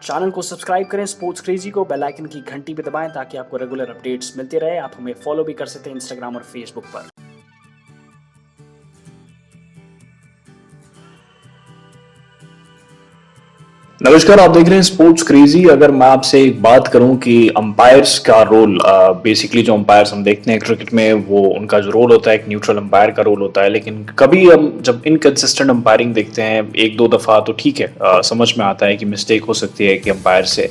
Channel को subscribe करें sports crazy को, बेल आइकन की घंटी पे दबाएं ताकि आपको रेगुलर अपडेट्स मिलते रहे। आप हमें फॉलो भी कर सकते हैं इंस्टाग्राम और फेसबुक पर। नमस्कार, आप देख रहे हैं स्पोर्ट्स क्रेजी। अगर मैं आपसे एक बात करूं कि अंपायर्स का रोल, बेसिकली जो अंपायर्स हम देखते हैं क्रिकेट में, वो उनका जो रोल होता है एक न्यूट्रल अंपायर का रोल होता है। लेकिन कभी हम जब इनकंसिस्टेंट अंपायरिंग देखते हैं एक दो दफा तो ठीक है, समझ में आता है कि मिस्टेक हो सकती है कि अंपायर से।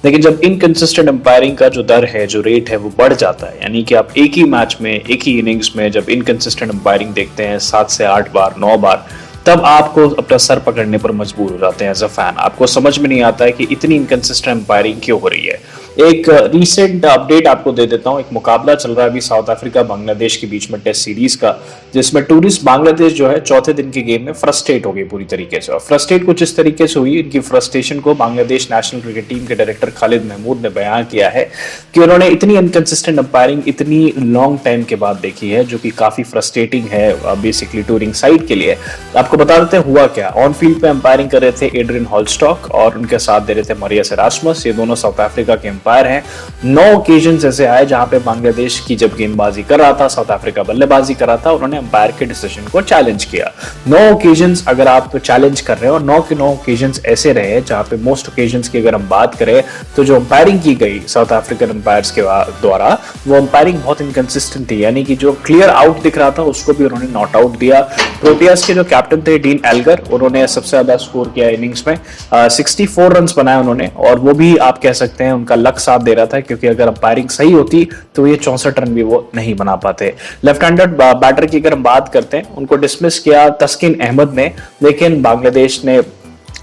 लेकिन जब इनकंसिस्टेंट अंपायरिंग का जो दर है, जो रेट है, वो बढ़ जाता है, यानी कि आप एक ही मैच में, एक ही इनिंग्स में जब इनकंसिस्टेंट अंपायरिंग देखते हैं 7 से 8 बार, 9 बार, तब आपको अपना सर पकड़ने पर मजबूर हो जाते हैं एज अ फैन। आपको समझ में नहीं आता है कि इतनी इनकंसिस्टेंट अंपायरिंग क्यों हो रही है। एक रीसेंट अपडेट आपको दे देता हूं। एक मुकाबला चल रहा है अभी साउथ अफ्रीका बांग्लादेश के बीच में, टेस्ट सीरीज का, जिसमें टूरिस्ट बांग्लादेश जो है चौथे दिन के गेम में फ्रस्ट्रेट हो गई पूरी तरीके से। और फ्रस्ट्रेट कुछ इस तरीके से हुई, इनकी फ्रस्ट्रेशन को बांग्लादेश नेशनल क्रिकेट टीम के डायरेक्टर खालिद महमूद ने बयान किया है कि उन्होंने इतनी इनकंसिस्टेंट अंपायरिंग इतनी लॉन्ग टाइम के बाद देखी है, जो कि काफी फ्रस्ट्रेटिंग है बेसिकली टूरिंग साइड के लिए। आपको बता देते हैं हुआ क्या। ऑन फील्ड पे अंपायरिंग कर रहे थे एड्रियन हॉलस्टॉक और उनके साथ दे रहे थे मरियस एरास्मस। ये दोनों साउथ अफ्रीका के अंपायर हैं। 9 ओकेजन्स ऐसे आए जहां पे बांग्लादेश की जब गेंदबाजी कर रहा था, साउथ अफ्रीका बल्लेबाजी कर रहा था, उन्होंने अंपायर के डिसीजन को चैलेंज किया। 9 ओकेजन्स अगर आप चैलेंज कर रहे हो, और 9 के 9 ओकेजन्स ऐसे रहे जहां पे मोस्ट ओकेजन्स की अगर हम बात करें तो जो अंपायरिंग की गई साउथ अफ्रीकन अंपायर्स के द्वारा, वो अंपायरिंग बहुत इनकंसिस्टेंट थी। यानी कि जो क्लियर आउट दिख रहा था उसको भी उन्होंने नॉट आउट दिया। प्रोटियास के जो कैप्टन थे डीन एल्गर, उन्होंने सबसे ज्यादा स्कोर किया इनिंग्स में, 64 रन बनाए उन्होंने। और वो भी आप कह सकते हैं उनका लक साथ दे रहा था, क्योंकि अगर अंपायरिंग सही होती तो ये 64 रन भी वो नहीं बना पाते। लेफ्ट हैंडेड बैटर की अगर हम बात करते हैं, उनको डिसमिस किया तस्किन अहमद ने, लेकिन बांग्लादेश ने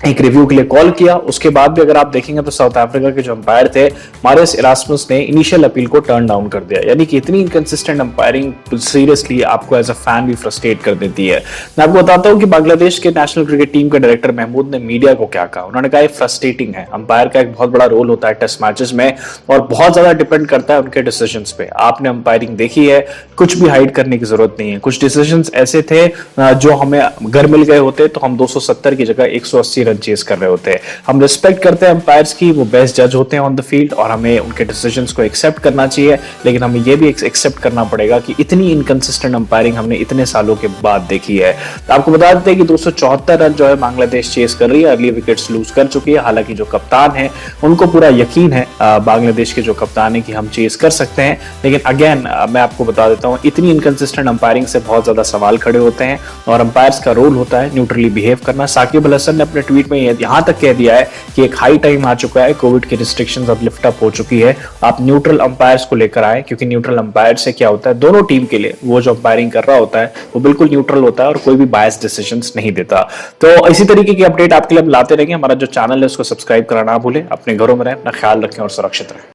एक रिव्यू के लिए कॉल किया। उसके बाद भी अगर आप देखेंगे तो साउथ अफ्रीका के जो अंपायर थे मारियस एरास्मस ने इनिशियल अपील को टर्न डाउन कर दिया। यानी कि इतनी इनकंसिस्टेंट अंपायरिंग सीरियसली आपको एज अ फैन भी फ्रस्ट्रेट कर देती है। मैं आपको बताता हूं कि बांग्लादेश के नेशनल क्रिकेट टीम के डायरेक्टर महमूद ने मीडिया को क्या कहा। उन्होंने कहा ये फ्रस्ट्रेटिंग है। अंपायर का एक बहुत बड़ा रोल होता है टेस्ट मैचेस में और बहुत ज्यादा डिपेंड करता है उनके डिसीजन पे। आपने अंपायरिंग देखी है, कुछ भी हाइड करने की जरूरत नहीं है। कुछ डिसीजन ऐसे थे जो हमें घर मिल गए होते तो हम 270 की जगह 180 रन चेस कर रहे होते हैं। हम रिस्पेक्ट करते हैं अंपायर्स की, वो बेस्ट जज होते हैं ऑन द फील्ड और हमें उनके डिसीजंस को एक्सेप्ट करना चाहिए। लेकिन हमें ये भी एक्सेप्ट करना पड़ेगा कि इतनी इनकंसिस्टेंट अंपायरिंग हमने इतने सालों के बाद देखी है। तो आपको बता देते हैं कि 274 रन जो है बांग्लादेश चेस कर रही है, अर्ली विकेट्स लूज कर चुकी है। हालांकि जो कप्तान है उनको पूरा यकीन है, बांग्लादेश के जो कप्तान है, कि हम चेस कर सकते हैं। लेकिन अगेन मैं आपको बता देता हूं, इतनी इनकंसिस्टेंट अंपायरिंग से बहुत ज्यादा सवाल खड़े होते हैं और अंपायर्स का रोल होता है न्यूट्रली बिहेव करना। साकिब अल हसन ने अपने ट्वीट में यहां तक कह दिया है कि एक हाई टाइम आ चुका है, कोविड की रिस्ट्रिक्शंस अब लिफ्ट अप हो चुकी है, आप न्यूट्रल अंपायर्स को लेकर आए। क्योंकि न्यूट्रल अंपायर से क्या होता है, दोनों टीम के लिए वो जो अंपायरिंग कर रहा होता है वो बिल्कुल न्यूट्रल होता है और कोई भी बायस डिसीजंस नहीं देता। तो इसी तरीके की अपडेट आपके लिए हम लाते रहेंगे। हमारा जो चैनल है उसको सब्सक्राइब करना ना भूलें। अपने घरों में रहें, अपना ख्याल रखें और सुरक्षित रहें।